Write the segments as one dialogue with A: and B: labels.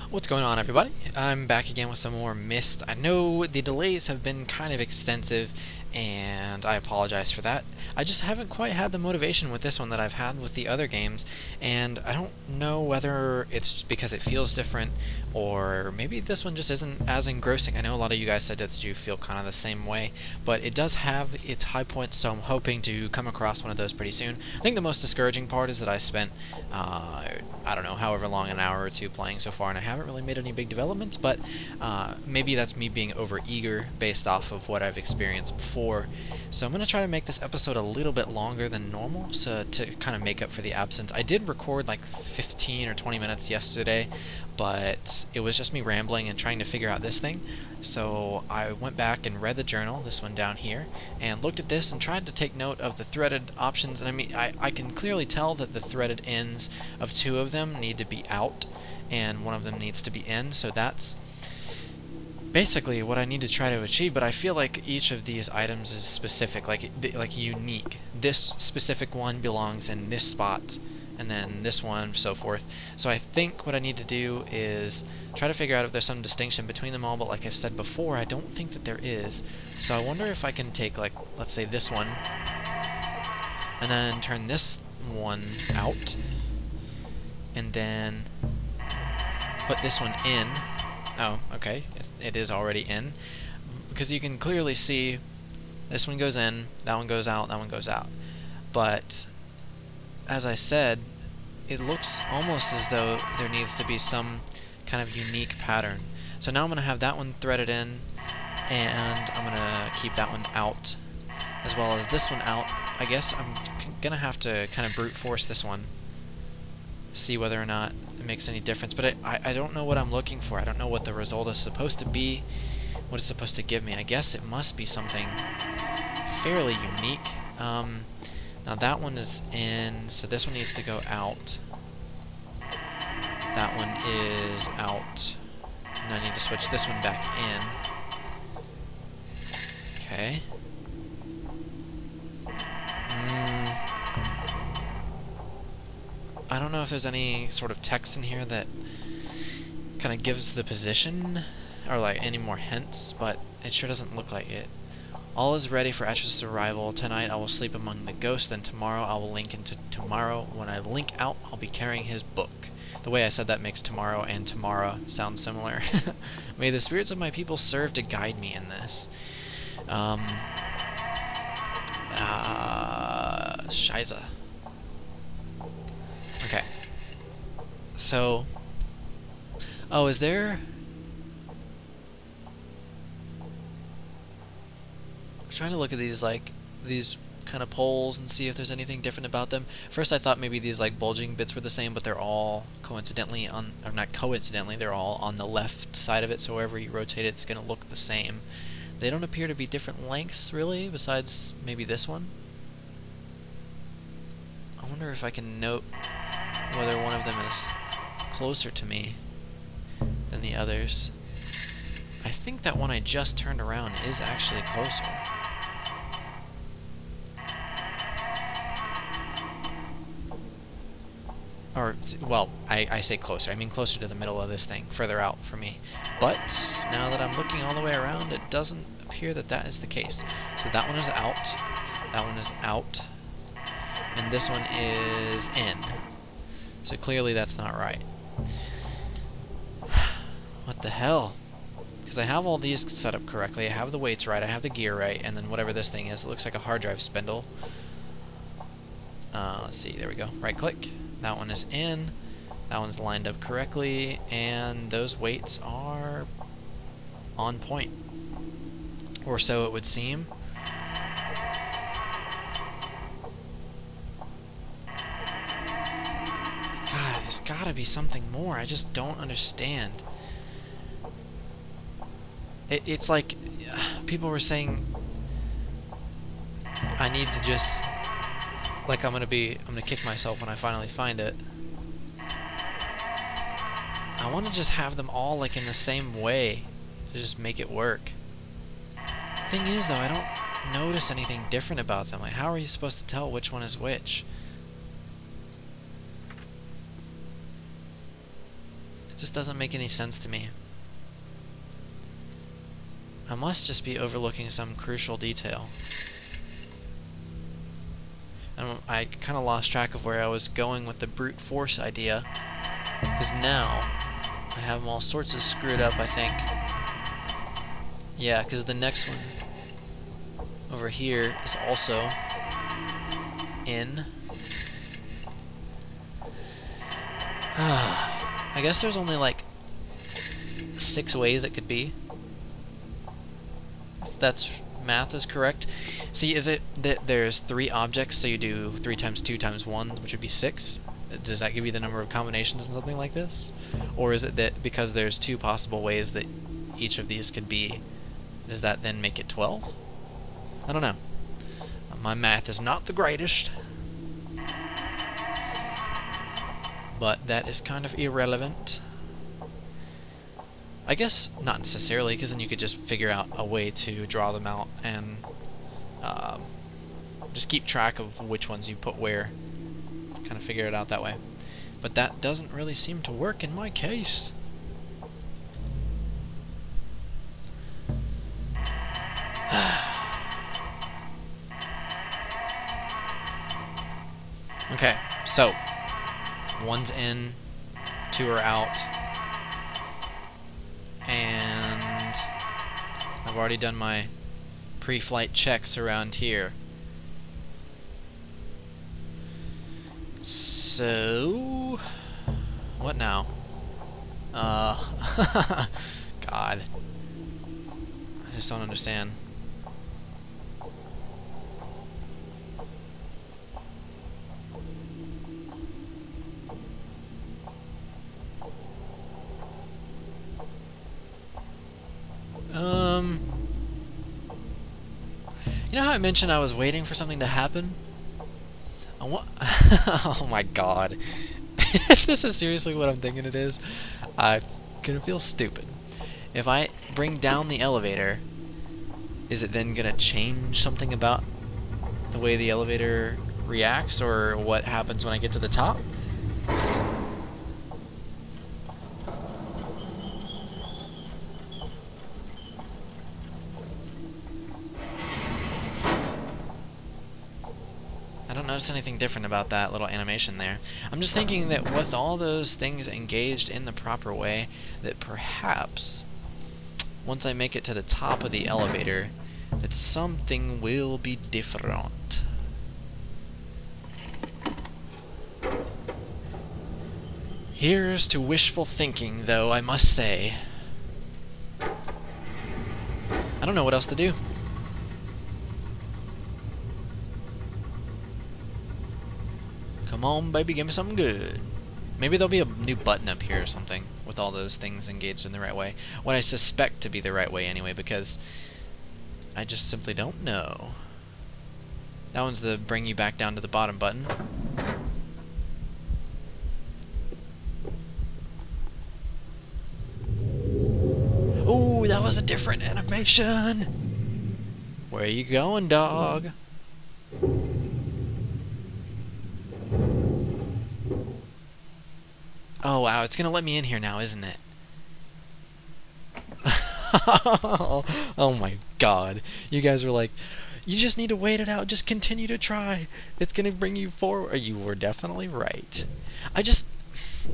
A: What's going on, everybody? I'm back again with some more Myst. I know the delays have been kind of extensive, and I apologize for that. I just haven't quite had the motivation with this one that I've had with the other games, and I don't know whether it's just because it feels different, or maybe this one just isn't as engrossing. I know a lot of you guys said that you feel kind of the same way, but it does have its high points, so I'm hoping to come across one of those pretty soon. I think the most discouraging part is that I spent, I don't know, however long, an hour or two playing so far, and I haven't really made any big developments, but maybe that's me being over-eager based off of what I've experienced before. So I'm going to try to make this episode a little bit longer than normal, so to kind of make up for the absence. I did record like 15 or 20 minutes yesterday, but it was just me rambling and trying to figure out this thing. So I went back and read the journal, this one down here, and looked at this and tried to take note of the threaded options. And I mean, I can clearly tell that the threaded ends of two of them need to be out, and one of them needs to be in, so that's basically what I need to try to achieve. But I feel like each of these items is specific, like unique. This specific one belongs in this spot, and then this one, so forth. So I think what I need to do is try to figure out if there's some distinction between them all, but like I've said before, I don't think that there is. So I wonder if I can take, like, let's say this one, and then turn this one out, and then put this one in. Oh, okay, it is already in, because you can clearly see this one goes in, that one goes out, that one goes out. But as I said, it looks almost as though there needs to be some kind of unique pattern. So now I'm going to have that one threaded in, and I'm going to keep that one out, as well as this one out. I guess I'm going to have to kind of brute force this one, see whether or not it makes any difference. But I don't know what I'm looking for. I don't know what the result is supposed to be, what it's supposed to give me. I guess it must be something fairly unique. Now that one is in, so this one needs to go out. That one is out. And I need to switch this one back in. Okay. I don't know if there's any sort of text in here that kind of gives the position, or like any more hints, but it sure doesn't look like it. All is ready for Atris' arrival. Tonight I will sleep among the ghosts, then tomorrow I will link into tomorrow. When I link out, I'll be carrying his book. The way I said that makes tomorrow and tomorrow sound similar. May the spirits of my people serve to guide me in this. Shiza. Okay. So, oh, is there... trying to look at these, like, these kind of poles and see if there's anything different about them. First I thought maybe these like bulging bits were the same, but they're all coincidentally on, or not coincidentally, they're all on the left side of it, so wherever you rotate it, it's going to look the same. They don't appear to be different lengths, really, besides maybe this one. I wonder if I can note whether one of them is closer to me than the others. I think that one I just turned around is actually closer. Or, well, I say closer. I mean closer to the middle of this thing, further out for me. But now that I'm looking all the way around, it doesn't appear that that is the case. So that one is out, that one is out, and this one is in. So clearly that's not right. What the hell? Because I have all these set up correctly, I have the weights right, I have the gear right, and then whatever this thing is, it looks like a hard drive spindle. Let's see, there we go. Right click. That one is in, that one's lined up correctly, and those weights are on point. Or so it would seem. God, there's gotta be something more. I just don't understand. It's like people were saying I need to just, like, I'm gonna kick myself when I finally find it. I want to just have them all like in the same way to just make it work. Thing is though, I don't notice anything different about them. Like, how are you supposed to tell which one is which? Just doesn't make any sense to me. I must just be overlooking some crucial detail. And I kind of lost track of where I was going with the brute force idea, because now I have them all sorts of screwed up, I think. Yeah, because the next one over here is also in. I guess there's only like 6 ways it could be. If that's math is correct. See, is it that there's 3 objects, so you do 3 times 2 times 1, which would be 6? Does that give you the number of combinations in something like this? Or is it that because there's 2 possible ways that each of these could be, does that then make it 12? I don't know. My math is not the greatest. But that is kind of irrelevant. I guess not necessarily, because then you could just figure out a way to draw them out and just keep track of which ones you put where. Kind of figure it out that way. But that doesn't really seem to work in my case. Okay, so 1's in, 2 are out, and I've already done my pre-flight checks around here. So, what now? God, I just don't understand. You know how I mentioned I was waiting for something to happen? Oh my god. If this is seriously what I'm thinking it is, I'm gonna feel stupid. If I bring down the elevator, is it then gonna change something about the way the elevator reacts, or what happens when I get to the top? I don't notice anything different about that little animation there. I'm just thinking that with all those things engaged in the proper way, that perhaps once I make it to the top of the elevator, that something will be different. Here's to wishful thinking, though, I must say. I don't know what else to do. Come on, baby, give me something good. Maybe there'll be a new button up here or something with all those things engaged in the right way. What I suspect to be the right way anyway, because I just simply don't know. That one's the bring you back down to the bottom button. Ooh, that was a different animation. Where you going, dog? Oh wow, it's gonna let me in here now, isn't it? Oh my god. You guys were like, you just need to wait it out, just continue to try. It's gonna bring you forward. You were definitely right.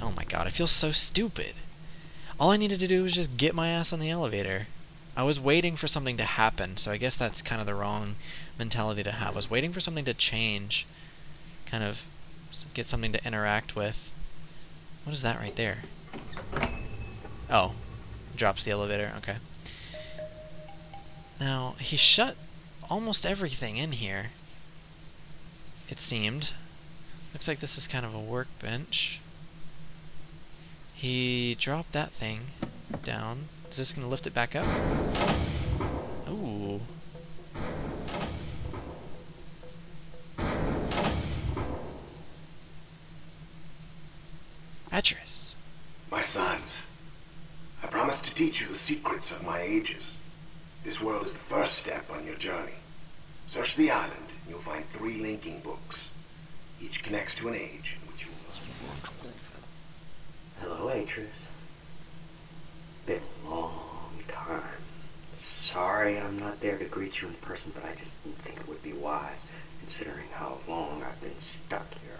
A: Oh my god, I feel so stupid. All I needed to do was just get my ass on the elevator. I was waiting for something to happen, so I guess that's kind of the wrong mentality to have. I was waiting for something to change. Kind of get something to interact with. What is that right there? Oh, drops the elevator, okay. Now, he shut almost everything in here, it seemed. Looks like this is kind of a workbench. He dropped that thing down. Is this going to lift it back up? Ooh. Atris.
B: My sons, I promised to teach you the secrets of my ages. This world is the first step on your journey. Search the island, and you'll find 3 linking books. Each connects to an age in which you must work.
C: Hello, Atris. Been a long time. Sorry I'm not there to greet you in person, but I just didn't think it would be wise, considering how long I've been stuck here.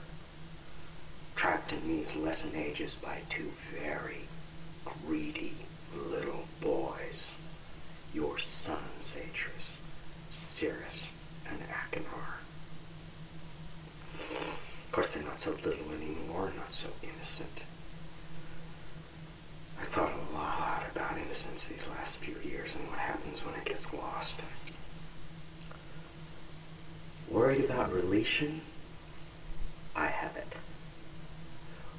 C: Trapped in these lesson ages by two very greedy little boys. Your sons, Atris, Cirrus, and Achenar. Of course, they're not so little anymore, not so innocent. I thought a lot about innocence these last few years and what happens when it gets lost. Worried about relation? I haven't.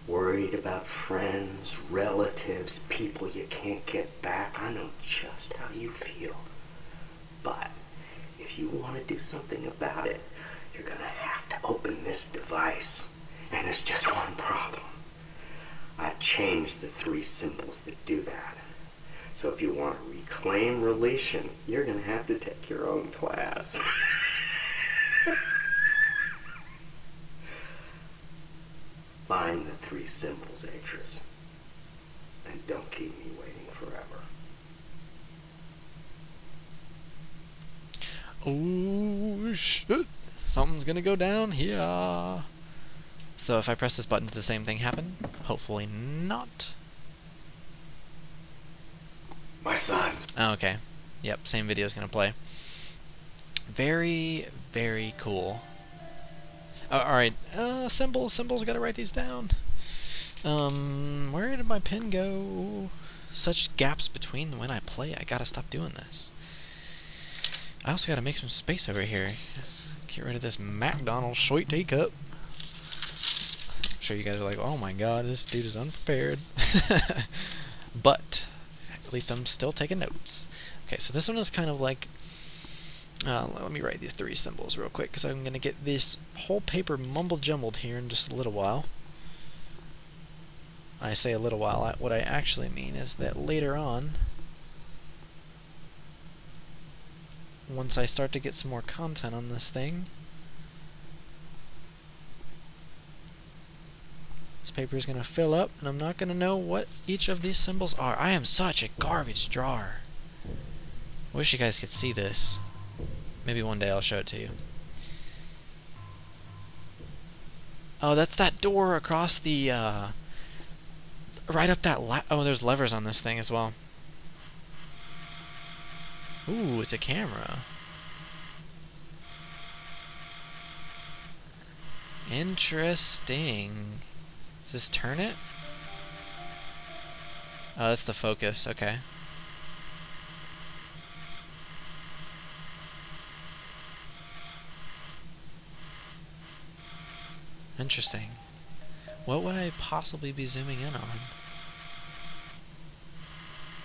C: Worried about friends, relatives, people you can't get back? I know just how you feel. But if you want to do something about it, you're gonna have to open this device. And there's just one problem. I've changed the 3 symbols that do that. So if you want to reclaim relation, you're gonna have to take your own class. Find the 3 symbols, Atris. And don't keep me waiting forever.
A: Oh shit! Something's gonna go down here. So if I press this button, does the same thing happen? Hopefully not.
B: My sons.
A: Oh, okay. Yep, same video is gonna play. Very, very cool. Alright, symbols, gotta write these down. Where did my pen go? Such gaps between when I play, I gotta stop doing this. I also gotta make some space over here. Get rid of this McDonald's sweet tea cup. I'm sure you guys are like, oh my god, this dude is unprepared. But, at least I'm still taking notes. Okay, so this one is kind of like... let me write these 3 symbols real quick, because I'm going to get this whole paper mumble-jumbled here in just a little while. I say a little while, what I actually mean is that later on, once I start to get some more content on this thing, this paper is going to fill up, and I'm not going to know what each of these symbols are. I am such a garbage drawer. I wish you guys could see this. Maybe one day I'll show it to you. Oh, that's that door across the, right up that oh, there's levers on this thing as well. Ooh, it's a camera. Interesting. Does this turn it? Oh, that's the focus, okay. Interesting. What would I possibly be zooming in on?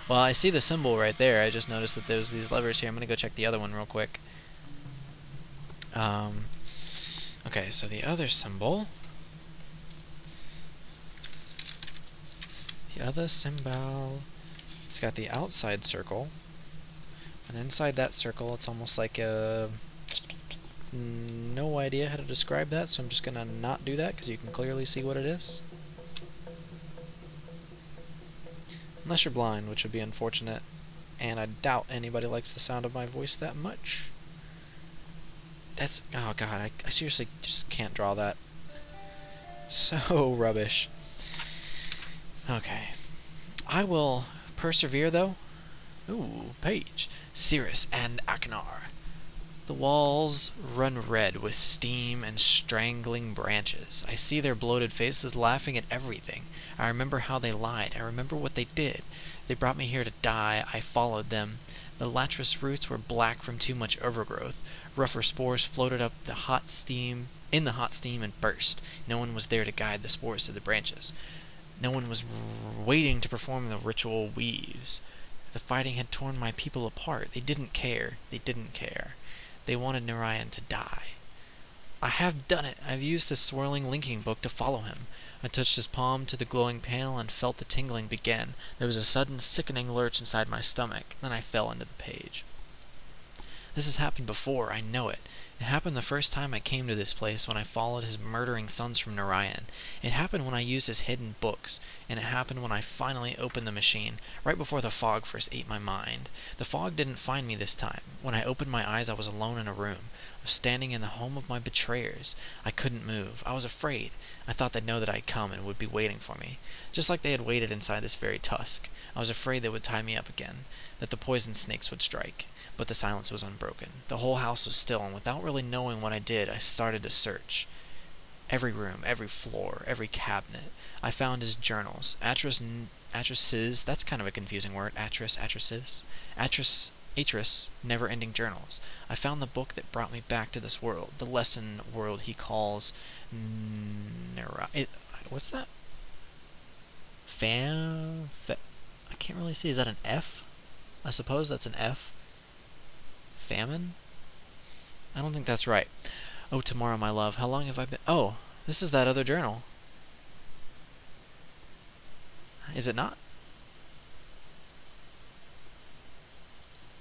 A: Well, I see the symbol right there. I just noticed that there's these levers here. I'm gonna go check the other one real quick. Okay, so the other symbol. The other symbol. It's got the outside circle. And inside that circle, it's almost like a... no idea how to describe that, so I'm just gonna not do that because you can clearly see what it is. Unless you're blind, which would be unfortunate, and I doubt anybody likes the sound of my voice that much. That's... oh god, I seriously just can't draw that. So rubbish. Okay. I will persevere though. Ooh, page. Cirrus and Achenar. The walls run red with steam and strangling branches. I see their bloated faces laughing at everything. I remember how they lied. I remember what they did. They brought me here to die. I followed them. The lattice roots were black from too much overgrowth. Rougher spores floated up the hot steam and burst. No one was there to guide the spores to the branches. No one was waiting to perform the ritual weaves. The fighting had torn my people apart. They didn't care. They didn't care. They wanted Narayan to die. I have done it. I've used his swirling linking book to follow him. I touched his palm to the glowing panel and felt the tingling begin. There was a sudden sickening lurch inside my stomach. Then I fell into the page. This has happened before. I know it. It happened the first time I came to this place when I followed his murdering sons from Narayan. It happened when I used his hidden books, and it happened when I finally opened the machine, right before the fog first ate my mind. The fog didn't find me this time. When I opened my eyes, I was alone in a room. I was standing in the home of my betrayers. I couldn't move. I was afraid. I thought they'd know that I'd come and would be waiting for me, just like they had waited inside this very tusk. I was afraid they would tie me up again, that the poison snakes would strike. But the silence was unbroken. The whole house was still, and without really knowing what I did, I started to search. Every room, every floor, every cabinet. I found his journals. Atrices, that's kind of a confusing word. Atris, never-ending journals. I found the book that brought me back to this world, the lesson world he calls... what's that? I can't really see. Is that an F? I suppose that's an F. Famine? I don't think that's right. Oh, tomorrow, my love. How long have I been... Oh, this is that other journal. Is it not?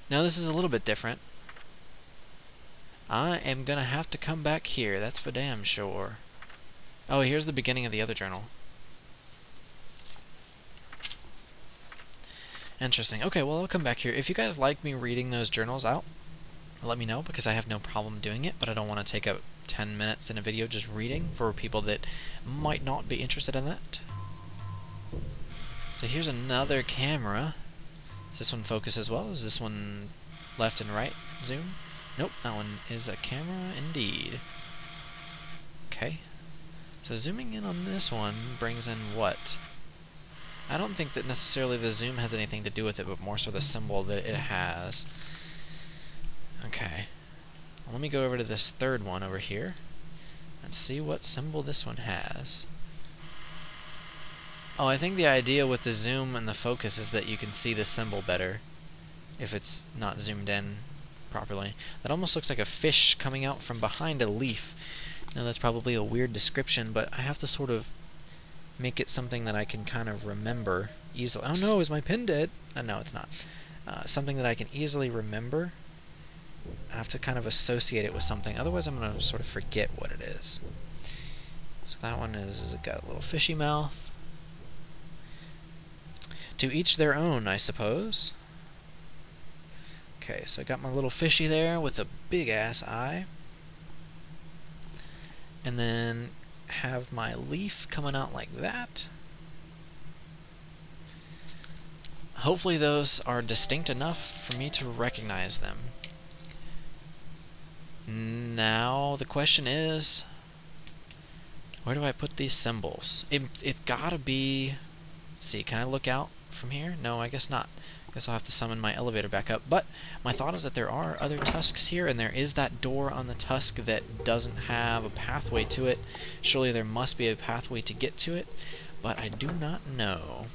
A: No, this is a little bit different. I am gonna have to come back here. That's for damn sure. Oh, here's the beginning of the other journal. Interesting. Okay, well, I'll come back here. If you guys like me reading those journals out, let me know, because I have no problem doing it, but I don't want to take up 10 minutes in a video just reading for people that might not be interested in that. So here's another camera. Does this one focus as well? Is this one left and right zoom? Nope, that one is a camera indeed. Okay. So zooming in on this one brings in what? I don't think that necessarily the zoom has anything to do with it, but more so the symbol that it has. Okay. Well, let me go over to this third one over here and see what symbol this one has. Oh, I think the idea with the zoom and the focus is that you can see the symbol better if it's not zoomed in properly. That almost looks like a fish coming out from behind a leaf. Now, that's probably a weird description, but I have to sort of make it something that I can kind of remember easily. Oh no, is my pin dead? No, it's not. Something that I can easily remember. I have to kind of associate it with something, otherwise I'm going to sort of forget what it is. So that one is got a little fishy mouth. To each their own, I suppose. Okay, so I got my little fishy there with a big ass eye. And then have my leaf coming out like that. Hopefully those are distinct enough for me to recognize them. Now the question is, where do I put these symbols? It's gotta be... Let's see, can I look out from here? No, I guess not. I guess I'll have to summon my elevator back up. But my thought is that there are other tusks here, and there is that door on the tusk that doesn't have a pathway to it. Surely there must be a pathway to get to it, but I do not know.